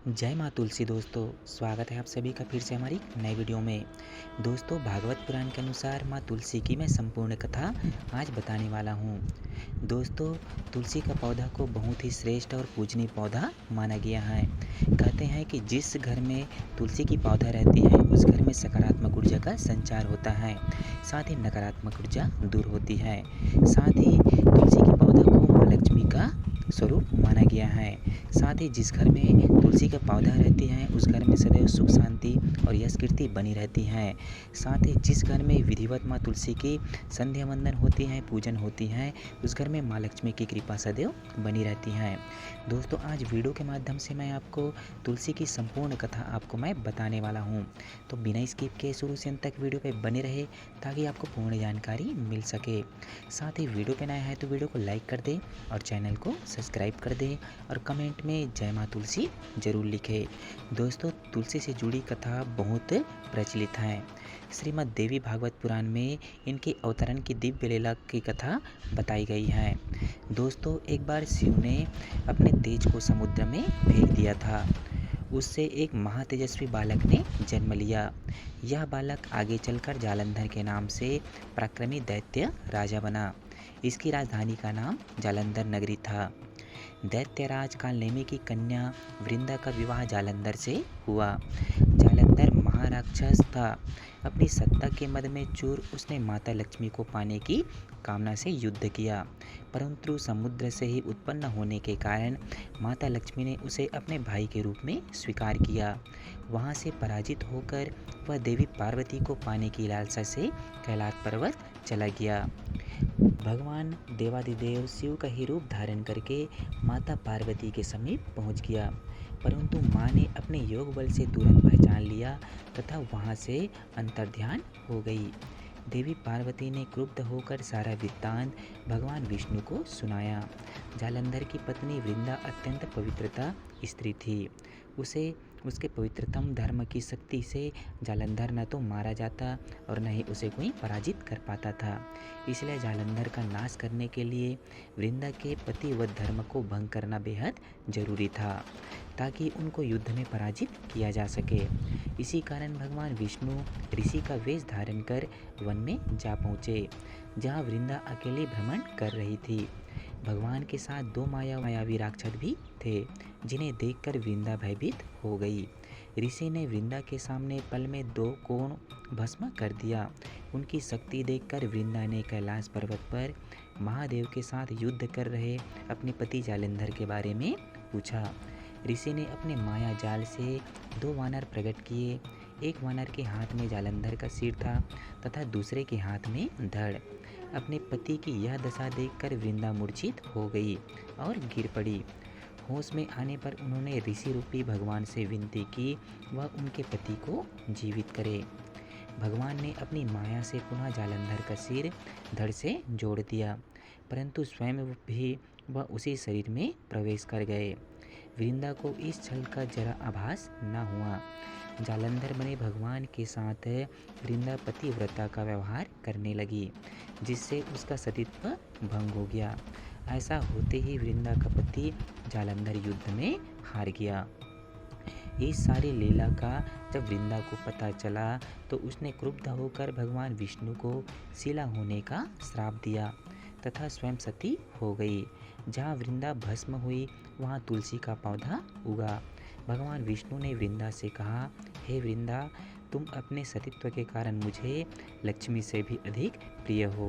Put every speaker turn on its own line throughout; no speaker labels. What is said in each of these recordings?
जय माँ तुलसी। दोस्तों, स्वागत है आप सभी का फिर से हमारी नई वीडियो में। दोस्तों, भागवत पुराण के अनुसार माँ तुलसी की मैं संपूर्ण कथा आज बताने वाला हूँ। दोस्तों, तुलसी का पौधा को बहुत ही श्रेष्ठ और पूजनीय पौधा माना गया है। कहते हैं कि जिस घर में तुलसी की पौधा रहती है उस घर में सकारात्मक ऊर्जा का संचार होता है, साथ ही नकारात्मक ऊर्जा दूर होती है। साथ ही तुलसी की पौधा को माँ लक्ष्मी का स्वरूप माना गया है। साथ ही जिस घर में तुलसी का पौधा रहती है उस घर में सदैव सुख शांति और यश कीर्ति बनी रहती है। साथ ही जिस घर में विधिवत माँ तुलसी की संध्या वंदन होती है, पूजन होती है, उस घर में माँ लक्ष्मी की कृपा सदैव बनी रहती है। दोस्तों, आज वीडियो के माध्यम से मैं आपको तुलसी की संपूर्ण कथा आपको मैं बताने वाला हूँ, तो बिना स्किप के शुरू से अंत तक वीडियो पे बने रहे ताकि आपको पूर्ण जानकारी मिल सके। साथ ही वीडियो पे नया है तो वीडियो को लाइक कर दे और चैनल को सब्सक्राइब कर दे और कमेंट में जय माँ तुलसी जरूर लिखे। दोस्तों, तुलसी से जुड़ी कथा बहुत प्रचलित है। श्रीमद् देवी भागवत पुराण में इनके अवतरण की दिव्य लीला की कथा बताई गई है। दोस्तों, एक बार शिव ने अपने तेज को समुद्र में फेंक दिया था। उससे एक महातेजस्वी बालक ने जन्म लिया। यह बालक आगे चलकर जालंधर के नाम से पराक्रमी दैत्य राजा बना। इसकी राजधानी का नाम जालंधर नगरी था। दैत्यराज कालनेमी की कन्या वृंदा का विवाह जालंधर से हुआ। जालंधर महाराक्षस था। अपनी सत्ता के मद में चूर उसने माता लक्ष्मी को पाने की कामना से युद्ध किया, परंतु समुद्र से ही उत्पन्न होने के कारण माता लक्ष्मी ने उसे अपने भाई के रूप में स्वीकार किया। वहां से पराजित होकर वह देवी पार्वती को पाने की लालसा से कैलाश पर्वत चला गया। भगवान देवादिदेव शिव का ही रूप धारण करके माता पार्वती के समीप पहुंच गया, परंतु माँ ने अपने योग बल से तुरंत पहचान लिया तथा वहां से अंतर्ध्यान हो गई। देवी पार्वती ने क्रुद्ध होकर सारा वृत्तांत भगवान विष्णु को सुनाया। जालंधर की पत्नी वृंदा अत्यंत पवित्रता स्त्री थी। उसे उसके पवित्रतम धर्म की शक्ति से जालंधर न तो मारा जाता और न ही उसे कोई पराजित कर पाता था। इसलिए जालंधर का नाश करने के लिए वृंदा के पतिव्रत धर्म को भंग करना बेहद जरूरी था, ताकि उनको युद्ध में पराजित किया जा सके। इसी कारण भगवान विष्णु ऋषि का वेश धारण कर वन में जा पहुँचे, जहाँ वृंदा अकेले भ्रमण कर रही थी। भगवान के साथ दो मायावी राक्षस भी थे, जिन्हें देखकर वृंदा भयभीत हो गई। ऋषि ने वृंदा के सामने पल में 2 कोण भस्म कर दिया। उनकी शक्ति देखकर वृंदा ने कैलाश पर्वत पर महादेव के साथ युद्ध कर रहे अपने पति जालंधर के बारे में पूछा। ऋषि ने अपने माया जाल से 2 वानर प्रकट किए। एक वानर के हाथ में जालंधर का सिर था तथा दूसरे के हाथ में धड़। अपने पति की यह दशा देखकर वृंदा मूर्छित हो गई और गिर पड़ी। होश में आने पर उन्होंने ऋषि रूपी भगवान से विनती की वह उनके पति को जीवित करे। भगवान ने अपनी माया से पुनः जालंधर का सिर धड़ से जोड़ दिया, परंतु स्वयं भी वह उसी शरीर में प्रवेश कर गए। वृंदा को इस छल का जरा आभास न हुआ। जालंधर बने भगवान के साथ वृंदा पतिव्रता का व्यवहार करने लगी, जिससे उसका सतीत्व भंग हो गया। ऐसा होते ही वृंदा का पति जालंधर युद्ध में हार गया। इस सारी लीला का जब वृंदा को पता चला तो उसने क्रुद्ध होकर भगवान विष्णु को शिला होने का श्राप दिया तथा स्वयं सती हो गई। जहाँ वृंदा भस्म हुई वहाँ तुलसी का पौधा उगा। भगवान विष्णु ने वृंदा से कहा, हे वृंदा, तुम अपने सतीत्व के कारण मुझे लक्ष्मी से भी अधिक प्रिय हो।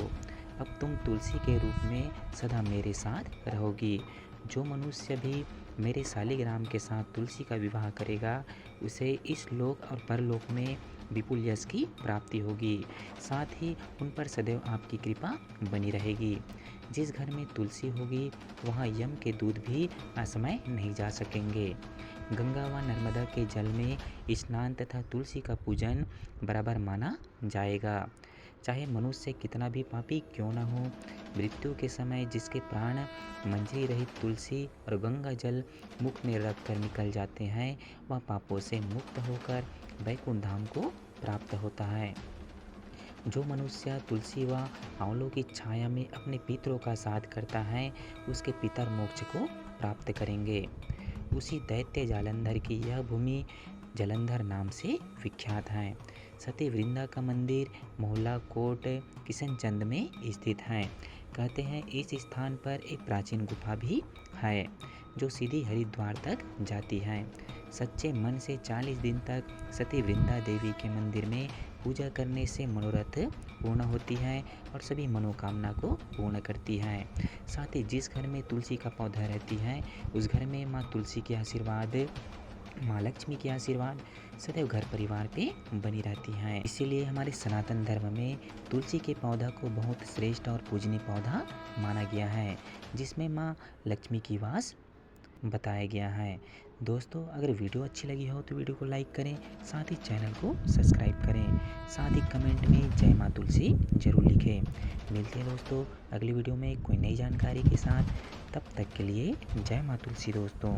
अब तुम तुलसी के रूप में सदा मेरे साथ रहोगी। जो मनुष्य भी मेरे शालिग्राम के साथ तुलसी का विवाह करेगा उसे इस लोक और परलोक में विपुल यश की प्राप्ति होगी। साथ ही उन पर सदैव आपकी कृपा बनी रहेगी। जिस घर में तुलसी होगी वहाँ यम के दूत भी असमय नहीं जा सकेंगे। गंगा व नर्मदा के जल में स्नान तथा तुलसी का पूजन बराबर माना जाएगा। चाहे मनुष्य कितना भी पापी क्यों न हो, मृत्यु के समय जिसके प्राण मंजरी रहित तुलसी और गंगा जल मुख में रख कर निकल जाते हैं वह पापों से मुक्त होकर वैकुंठ धाम को प्राप्त होता है। जो मनुष्य तुलसी व आंवलों की छाया में अपने पितरों का साथ करता है उसके पितर मोक्ष को प्राप्त करेंगे। उसी दैत्य जालंधर की यह भूमि जलंधर नाम से विख्यात है। सती वृंदा का मंदिर मोहल्ला कोट किशनचंद में स्थित है। कहते हैं इस स्थान पर एक प्राचीन गुफा भी है जो सीधी हरिद्वार तक जाती है। सच्चे मन से 40 दिन तक सती वृंदा देवी के मंदिर में पूजा करने से मनोरथ पूर्ण होती है और सभी मनोकामना को पूर्ण करती है। साथ ही जिस घर में तुलसी का पौधा रहती है उस घर में माँ तुलसी के आशीर्वाद, माँ लक्ष्मी के आशीर्वाद सदैव घर परिवार पे बनी रहती हैं। इसीलिए हमारे सनातन धर्म में तुलसी के पौधा को बहुत श्रेष्ठ और पूजनीय पौधा माना गया है, जिसमें माँ लक्ष्मी की वास बताया गया है। दोस्तों अगर वीडियो अच्छी लगी हो तो वीडियो को लाइक करें, साथ ही चैनल को सब्सक्राइब करें, साथ ही कमेंट में जय माँ तुलसी जरूर लिखें। मिलते हैं दोस्तों अगली वीडियो में कोई नई जानकारी के साथ। तब तक के लिए जय माँ तुलसी दोस्तों।